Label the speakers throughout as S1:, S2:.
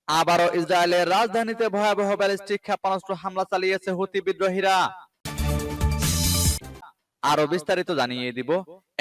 S1: আবারও ইসরায়েলের রাজধানীতে ভয়াবহ ব্যালিস্টিক ক্ষেপণাস্ত্র হামলা চালিয়েছে হুতি বিদ্রোহীরা। আরো বিস্তারিত জানিয়ে দিব।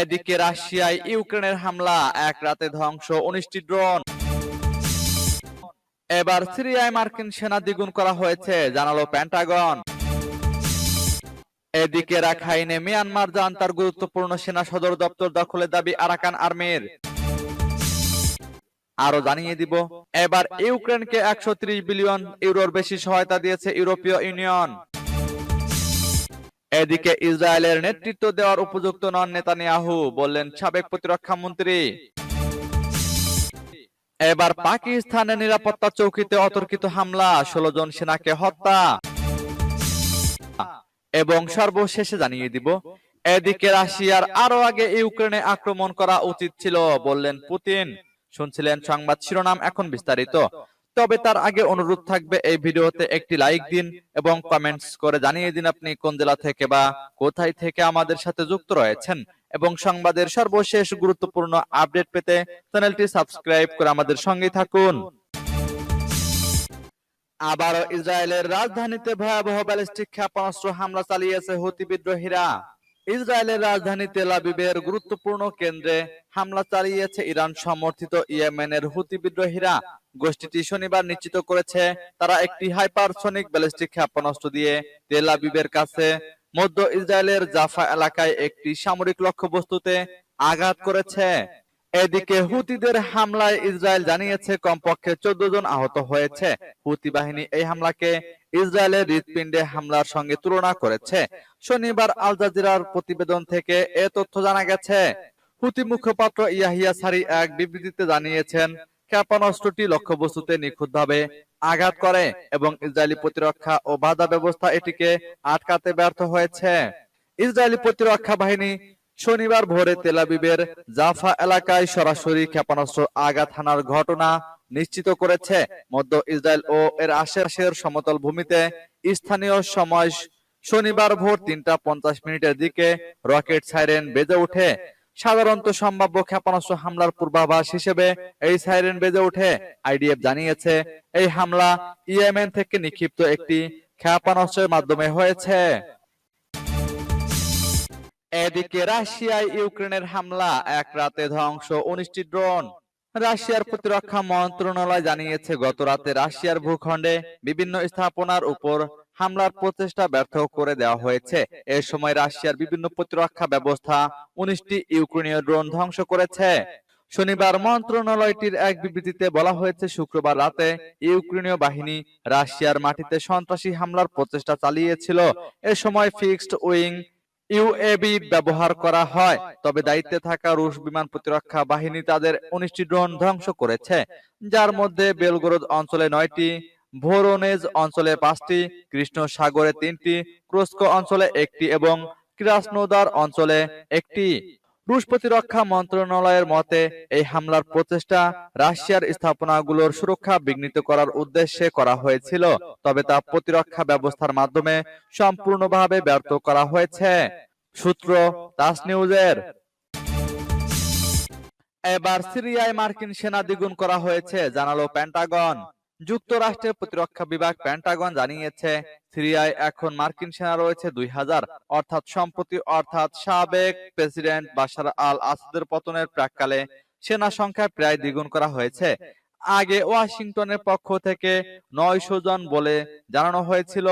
S1: এদিকে রাশিয়ায় ইউক্রেনের হামলা, এক রাতে ধ্বংস 19টি ড্রোন। এবার সিরিয়ায় মার্কিন সেনা দ্বিগুণ করা হয়েছে, জানালো পেন্টাগন। এদিকে রাখাইনে মিয়ানমার যান তার গুরুত্বপূর্ণ সেনা সদর দপ্তর দখলের দাবি আরাকান আর্মির। আরো জানিয়ে দিব, এবার ইউক্রেনকে 130 বিলিয়ন ইউরোর বেশি সহায়তা দিয়েছে ইউরোপীয় ইউনিয়ন। এদিকে ইসরায়েলের নেতৃত্ব দেওয়ার উপযুক্ত নন নেতানিয়াহু, বললেন সাবেক প্রতিরক্ষা মন্ত্রী। এবার পাকিস্তানের নিরাপত্তা চৌকিতে অতর্কিত হামলা, 16 জন সেনাকে হত্যা। এবং সর্বশেষে জানিয়ে দিব, এদিকে রাশিয়ার আরো আগে ইউক্রেনে আক্রমণ করা উচিত ছিল, বললেন পুতিন। শুনছিলেন সংবাদ শিরোনাম, এখন বিস্তারিত। তবে তার আগে অনুরোধ থাকবে, এই ভিডিওতে একটি লাইক দিন এবং কমেন্টস করে জানিয়ে দিন আপনি কোন জেলা থেকে বা কোথায় থেকে আমাদের সাথে যুক্ত রয়েছেন। এবং সংবাদের সর্বশেষ গুরুত্বপূর্ণ আপডেট পেতে চ্যানেলটি সাবস্ক্রাইব করে আমাদের সঙ্গেই থাকুন। আবারও ইসরায়েলের রাজধানীতে ভয়াবহ ব্যালিস্টিক ক্ষেপণাস্ত্র হামলা চালিয়েছে হুতি বিদ্রোহীরা। ইসরায়েলের রাজধানী তেল আবিবের গুরুত্বপূর্ণ কেন্দ্রে হামলা চালিয়েছে ইরান সমর্থিত ইয়েমেনের হুতি বিদ্রোহীরা। গোষ্ঠীটি শনিবার নিশ্চিত করেছে তারা একটি হাইপারসনিক ব্যালিস্টিক ক্ষেপণাস্ত্র দিয়ে তেল আবিবের কাছে মধ্য ইসরায়েলের জাফা এলাকায় একটি সামরিক লক্ষ্যবস্তুতে আঘাত করেছে। এদিকে হুতিদের হামলায় ইসরায়েল জানিয়েছে কমপক্ষে 14 জন আহত হয়েছে। হুতি বাহিনী এই হামলাকে ইসরায়েলের হৃৎপিণ্ডে হামলার সঙ্গে তুলনা করেছে। শনিবার আল জাজিরার প্রতিবেদন থেকে এ তথ্য জানা গেছে। হুতি মুখপাত্র ইয়াহিয়া সারি এক বিবৃতিতে জানিয়েছেন, ক্ষেপণাস্ত্রটি লক্ষ্যবস্তুতে নিখুঁতভাবে আঘাত করে এবং ইসরায়েলি প্রতিরক্ষা ও বাধা ব্যবস্থা এটিকে আটকাতে ব্যর্থ হয়েছে। ইসরায়েলি প্রতিরক্ষা বাহিনী শনিবার ভোরে তেল আবিবের জাফা এলাকায় সরাসরি ক্ষেপণাস্ত্র আঘাত হানার ঘটনা নিশ্চিত করেছে। মধ্য ইসরায়েল ও এর আশেপাশের সমতল ভূমিতে স্থানীয় সময় শনিবার ভোর 3টা 50 মিনিটের দিকে রকেট সাইরেন বেজে ওঠে। সাধারণত সম্ভাব্য ক্ষেপণাস্ত্র হামলার পূর্বাভাস হিসেবে এই সাইরেন বেজে ওঠে। আইডিএফ জানিয়েছে, এই হামলা ইয়েমেন থেকে নিক্ষিপ্ত একটি ক্ষেপণাস্ত্রের মাধ্যমে হয়েছে। এদিকে রাশিয়ায় ইউক্রেনের হামলা, এক রাতে ধ্বংস 19টি ড্রোন। রাশিয়ার প্রতিরক্ষা মন্ত্রণালয় জানিয়েছে, গত রাতে রাশিয়ার ভূখণ্ডে বিভিন্ন স্থাপনার উপর হামলার প্রচেষ্টা ব্যর্থ করে দেওয়া হয়েছে। এ সময় রাশিয়ার বিভিন্ন প্রতিরক্ষা ব্যবস্থা 19টি ইউক্রেনীয় ড্রোন ধ্বংস করেছে। শনিবার মন্ত্রণালয়টির এক বিবৃতিতে বলা হয়েছে, শুক্রবার রাতে ইউক্রেনীয় বাহিনী রাশিয়ার মাটিতে সন্ত্রাসী হামলার প্রচেষ্টা চালিয়েছিল। এ সময় ফিক্সড উইং ইউএভি ব্যবহার করা হয়, তবে দায়িত্বে থাকা রুশ বিমান প্রতিরক্ষা বাহিনী তাদের 19টি ড্রোন ধ্বংস করেছে, যার মধ্যে বেলগরোদ অঞ্চলে 9টি, ভোরোনেজ অঞ্চলে 5টি, কৃষ্ণ সাগরে 3টি, ক্রস্কো অঞ্চলে 1টি এবং ক্রাসনোদার অঞ্চলে 1টি। রুশ প্রতিরক্ষা মন্ত্রণালয়ের মতে, এই হামলার প্রচেষ্টা রাশিয়ার স্থাপনাগুলোর সুরক্ষা বিঘ্নিত করার উদ্দেশ্যে করা হয়েছিল, তবে তা প্রতিরক্ষা ব্যবস্থার মাধ্যমে সম্পূর্ণভাবে ব্যর্থ করা হয়েছে। সূত্র তাস নিউজের। এবার সিরিয়ায় মার্কিন সেনা দ্বিগুণ করা হয়েছে, জানালো পেন্টাগন। যুক্তরাষ্ট্রের প্রতিরক্ষা বিভাগ পেন্টাগন জানিয়েছে, সিরিয়ায় এখন মার্কিন সেনা রয়েছে 2000, অর্থাৎ সম্প্রতি সাবেক প্রেসিডেন্ট বাশার আল আসাদের পতনের প্রাক্কালে সেনা সংখ্যা প্রায় দ্বিগুণ করা হয়েছে। আগে ওয়াশিংটনের পক্ষ থেকে 900 জন বলে জানানো হয়েছিল।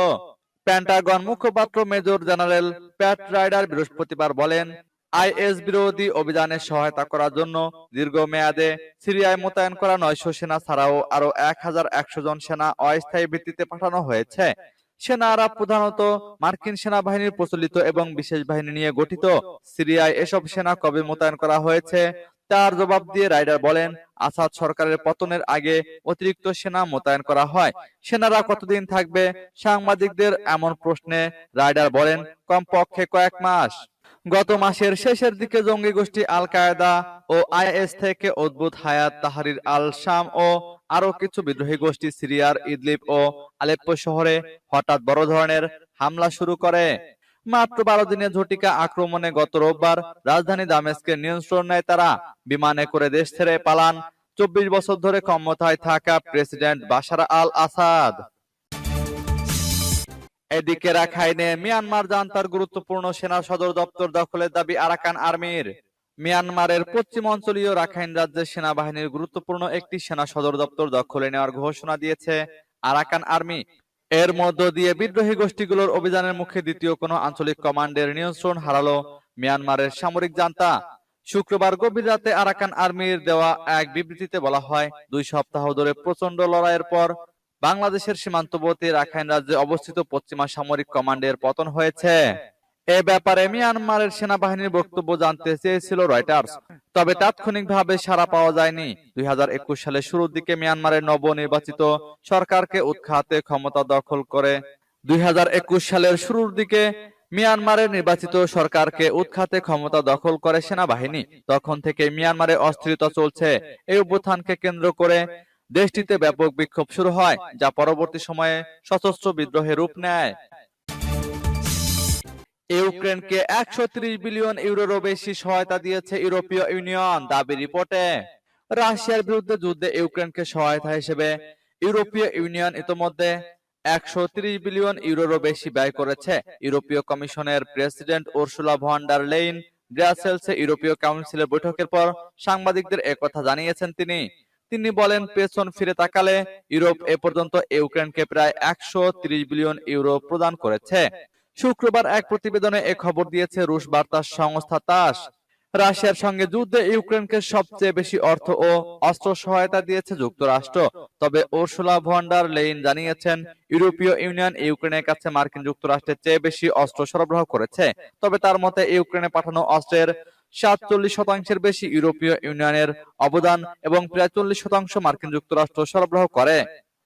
S1: পেন্টাগন মুখপাত্র মেজর জেনারেল প্যাট রাইডার বৃহস্পতিবার বলেন, আইএস বিরোধী অভিযানে সহায়তা করার জন্য দীর্ঘমেয়াদে সিরিয়ায় মোতায়েন করা 900 সেনা ছাড়াও আরো 1100 জন সেনা অস্থায়ী ভিত্তিতে পাঠানো হয়েছে। সেনারা প্রধানত মার্কিন সেনাবাহিনীর প্রচলিত এবং বিশেষ বাহিনী নিয়ে গঠিত। সিরিয়ায় এসব সেনা কবে মোতায়েন করা হয়েছে তার জবাব দিয়ে রাইডার বলেন, আসাদ সরকারের পতনের আগে অতিরিক্ত সেনা মোতায়েন করা হয়। সেনারা কতদিন থাকবে সাংবাদিকদের এমন প্রশ্নে রাইডার বলেন, কমপক্ষে কয়েক মাস। গত মাসের শেষের দিকে জঙ্গি গোষ্ঠী আল কায়েদা ও আইএস থেকে উদ্ভূত হায়াত তাহরির আল শাম ও আরো কিছু বিদ্রোহী গোষ্ঠী সিরিয়ার ইদলিব ও আলেপ্পো শহরে হঠাৎ বড় ধরনের হামলা শুরু করে। মাত্র 12 দিনের ঝটিকা আক্রমণে গত রোববার রাজধানী দামেস্কের নিয়ন্ত্রণ নেয় তারা। বিমানে করে দেশ ছেড়ে পালান 24 বছর ধরে ক্ষমতায় থাকা প্রেসিডেন্ট বাশার আল আসাদ। এদিকে রাখাইনে মিয়ানমার জান্তার গুরুত্বপূর্ণ সেনা সদর দপ্তর দখলের দাবি আরাকান আর্মির। মিয়ানমারের পশ্চিম অঞ্চলীয় রাখাইন রাজ্যের সেনাবাহিনীর গুরুত্বপূর্ণ একটি সেনা সদর দপ্তর দখলে নেওয়ার ঘোষণা দিয়েছে আরাকান আর্মি। এর মধ্য দিয়ে বিদ্রোহী গোষ্ঠীগুলোর অভিযানের মুখে দ্বিতীয় কোনো আঞ্চলিক কমান্ডের নিয়ন্ত্রণ হারালো মিয়ানমারের সামরিক জান্তা। শুক্রবার গভীর রাতে আরাকান আর্মির দেওয়া এক বিবৃতিতে বলা হয়, 2 সপ্তাহ ধরে প্রচন্ড লড়াইয়ের পর বাংলাদেশের সীমান্তবর্তী রাখাইন রাজ্যে অবস্থিত পশ্চিমা সামরিক কমান্ডের পতন হয়েছে। এ ব্যাপারে মিয়ানমারের সেনাবাহিনীর বক্তব্য জানতে চেয়েছিল রয়টার্স, তবে তাৎক্ষণিকভাবে সাড়া পাওয়া যায়নি। 2021 সালের শুরুর দিকে মিয়ানমারের নবনির্বাচিত সরকারকে উৎখাতে ক্ষমতা দখল করে 2021 সালের শুরুর দিকে মিয়ানমারের নির্বাচিত সরকারকে উৎখাতে ক্ষমতা দখল করে সেনাবাহিনী। তখন থেকে মিয়ানমারে অস্থিরতা চলছে। এই অভ্যুত্থানকে কেন্দ্র করে দেশটিতে ব্যাপক বিক্ষোভ শুরু হয়, যা পরবর্তী সময়ে সশস্ত্র বিদ্রোহে রূপ নেয়। ইউক্রেনকে 130 বিলিয়ন ইউরোরও বেশি সহায়তা দিয়েছে ইউরোপীয় ইউনিয়ন, দাবি রিপোর্টে। রাশিয়ার বিরুদ্ধে যুদ্ধে ইউক্রেনকে সহায়তা হিসেবে ইউরোপীয় ইউনিয়ন ইতোমধ্যে 130 বিলিয়ন ইউরোরও বেশি ব্যয় করেছে। ইউরোপীয় কমিশনের president Ursula von der Leyen ব্রাসেলসে ইউরোপীয় কাউন্সিলের বৈঠকের পর সাংবাদিকদের একথা জানিয়েছেন তিনি বলেন, পেছন ফিরে তাকালে ইউরোপ এ পর্যন্ত ইউক্রেনকে প্রায় 130 বিলিয়ন ইউরো প্রদান করেছে। শুক্রবার এক প্রতিবেদনে এ খবর দিয়েছে রুশ বার্তা সংস্থা তাস। রাশিয়ার সঙ্গে যুদ্ধে ইউক্রেনকে সবচেয়ে বেশি অর্থ ও অস্ত্র সহায়তা দিয়েছে যুক্তরাষ্ট্র। তবে উর্সুলা ভন ডার লেইন জানিয়েছেন, ইউরোপীয় ইউনিয়ন ইউক্রেনের কাছে মার্কিন যুক্তরাষ্ট্রের চেয়ে বেশি অস্ত্র সরবরাহ করেছে। তবে তার মতে ইউক্রেনে পাঠানো অস্ত্রের 47% বেশি ইউরোপীয় ইউনিয়নের অবদান এবং প্রায় 40% মার্কিন যুক্তরাষ্ট্র সরবরাহ করে।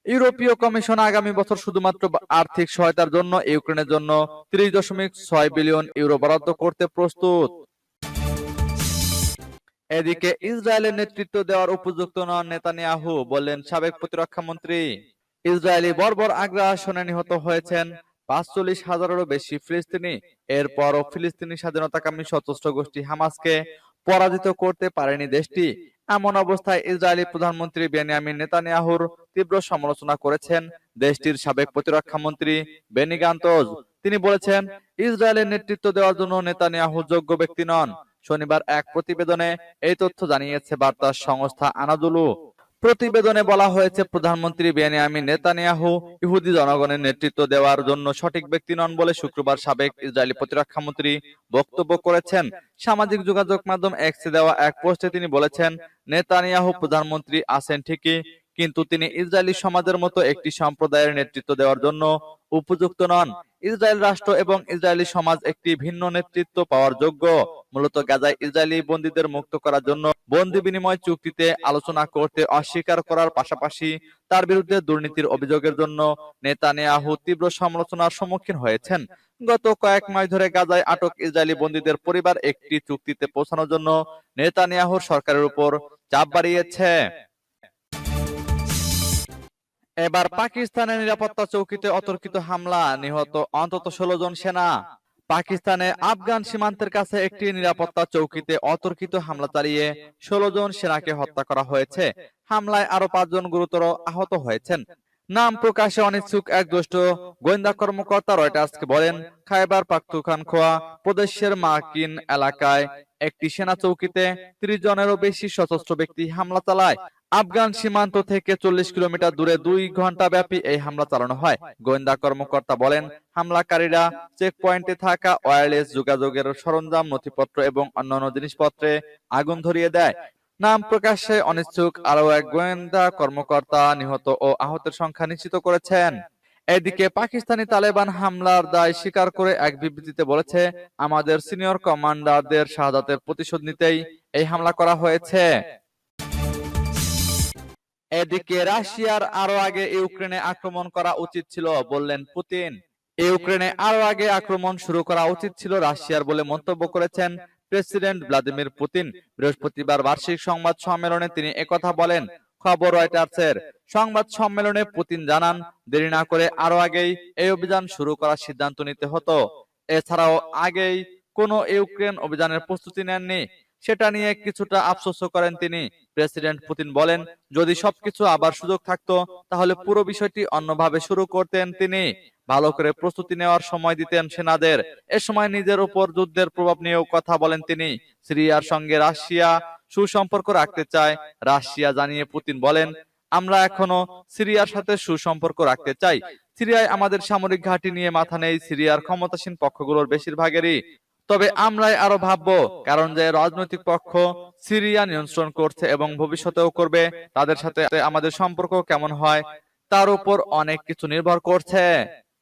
S1: ইউরোপীয় কমিশন আগামী বছর শুধুমাত্র আর্থিক সহায়তার জন্য ইউক্রেনের জন্য 30.6 বিলিয়ন ইউরো বরাদ্দ করতে প্রস্তুত। এদিকে ইসরায়েলের নেতৃত্ব দেওয়ার উপযুক্ত নন নেতানিয়াহু, বললেন সাবেক প্রতিরক্ষা মন্ত্রী। ইসরায়েলি বর্বর আগ্রাসনে নিহত হয়েছেন 45,000-এরও বেশি ফিলিস্তিনি। এরপরও ফিলিস্তিনি স্বাধীনতাকামী সশস্ত্র গোষ্ঠী হামাসকে পরাজিত করতে পারেনি দেশটি। এমন অবস্থায় ইসরায়েলি প্রধানমন্ত্রী বেনিয়ামিন নেতানিয়াহুর তীব্র সমালোচনা করেছেন দেশটির সাবেক প্রতিরক্ষা মন্ত্রী বেনি গান্তজ। তিনি বলেছেন, ইসরায়েলের নেতৃত্ব দেওয়ার জন্য নেতানিয়াহু যোগ্য ব্যক্তি নন। শনিবার এক প্রতিবেদনে এই তথ্য জানিয়েছে বার্তা সংস্থা আনাদুলু। প্রতিবেদনে বলা হয়েছে, প্রধানমন্ত্রী বেনিয়ামিন নেতানিয়াহু ইহুদি জনগণের নেতৃত্ব দেওয়ার জন্য সঠিক ব্যক্তি নন বলে শুক্রবার সাবেক ইসরায়েলি প্রতিরক্ষা মন্ত্রী বক্তব্য করেছেন। সামাজিক যোগাযোগ মাধ্যম এক্সে দেওয়া এক পোস্টে তিনি বলেছেন, নেতানিয়াহু প্রধানমন্ত্রী আছেন ঠিকই, কিন্তু তিনি ইসরায়েলি সমাজের মতো একটি সম্প্রদায়ের নেতৃত্ব দেওয়ার জন্য উপযুক্ত নন। ইসরায়েল রাষ্ট্র এবং ইসরায়েলি সমাজ একটি ভিন্ন নেতৃত্ব পাওয়ার যোগ্য। মূলত গাজায় ইসরায়েলি বন্দীদের মুক্ত করার জন্য বন্দি বিনিময় চুক্তিতে আলোচনা করতে অস্বীকার করার পাশাপাশি তার বিরুদ্ধে দুর্নীতির অভিযোগের জন্য নেতানিয়াহু তীব্র সমালোচনার সম্মুখীন হয়েছেন। গত কয়েক মাস ধরে গাজায় আটক ইসরায়েলি বন্দীদের পরিবার একটি চুক্তিতে পৌঁছানোর জন্য নেতানিয়াহুর সরকারের উপর চাপ বাড়িয়েছে। এবার পাকিস্তানের নিরাপত্তা চৌকিতে অতর্কিত হামলা, নিহত অন্তত 16 জন সেনা। পাকিস্তানে আফগান সীমান্তের কাছে একটি নিরাপত্তা চৌকিতে অতর্কিত হামলা চালিয়ে 16 জন সেনাকে হত্যা করা হয়েছে। হামলায় আরো 5 জন গুরুতর আহত হয়েছেন। নাম প্রকাশে অনিচ্ছুক এক জ্যেষ্ঠ গোয়েন্দা কর্মকর্তা রয়টার্সকে বলেন, খাইবার পাখতুনখোয়া প্রদেশের মাকিন এলাকায় একটি সেনা চৌকিতে 30 জনেরও বেশি সশস্ত্র ব্যক্তি হামলা চালায়। আফগান সীমান্ত থেকে 40 কিলোমিটার দূরে 2 ঘন্টা ব্যাপী এই হামলা চালানো হয়। গোয়েন্দা কর্মকর্তা বলেন, হামলাকারীরা চেক পয়েন্টে থাকা ওয়্যারলেস যোগাযোগের সরঞ্জাম, নথিপত্র এবং অন্যান্য জিনিসপত্রে আগুন ধরিয়ে দেয়। নাম প্রকাশে অনিচ্ছুক আরও এক গোয়েন্দা কর্মকর্তা নিহত ও আহতের সংখ্যা নিশ্চিত করেছেন। এদিকে পাকিস্তানি তালেবান হামলার দায় স্বীকার করে এক বিবৃতিতে বলেছে, আমাদের সিনিয়র কমান্ডারদের শাহাদাতের প্রতিশোধ নিতেই এই হামলা করা হয়েছে। এদিকে রাশিয়ার আরো আগে ইউক্রেনে আক্রমণ করা উচিত ছিল, বললেন পুতিন। ইউক্রেনে আরো আগে আক্রমণ শুরু করা উচিত ছিল রাশিয়ার বলে মন্তব্য করেছেন প্রেসিডেন্ট ভ্লাদিমির পুতিন। বৃহস্পতিবার বার্ষিক সংবাদ সম্মেলনে তিনি একথা বলেন। খবর রয়টার্সের। সংবাদ সম্মেলনে পুতিন জানান, দেরি না করে আরো আগেই এই অভিযান শুরু করার সিদ্ধান্ত নিতে হতো। এছাড়াও আগেই কোনো ইউক্রেন অভিযানের প্রস্তুতি নেননি। সেটা নিয়ে কিছুটা আফসোসও করেন তিনি। প্রেসিডেন্ট পুতিন বলেন, যদি সবকিছু আবার সুযোগ থাকতো তাহলে পুরো বিষয়টি অন্যভাবে শুরু করতেন তিনি। ভালো করে প্রস্তুতি নেওয়ার সময় দিতেন সেনাদের। এ সময় নিজের উপর যুদ্ধের প্রভাব নিয়েও কথা বলেন তিনি। সিরিয়ার সঙ্গে রাশিয়া সুসম্পর্ক রাখতে চায় রাশিয়া জানিয়ে পুতিন বলেন, আমরা এখনো সিরিয়ার সাথে সুসম্পর্ক রাখতে চাই। সিরিয়ায় আমাদের সামরিক ঘাঁটি নিয়ে মাথা নেই সিরিয়ার ক্ষমতাসীন পক্ষগুলোর বেশিরভাগেরই। তবে আমরাই আরো ভাববো, কারণ যে রাজনৈতিক পক্ষ সিরিয়া নিয়ন্ত্রণ করছে এবং ভবিষ্যতেও করবে, তাদের সাথে আমাদের সম্পর্ক কেমন হয় তার উপর অনেক কিছু নির্ভর করছে।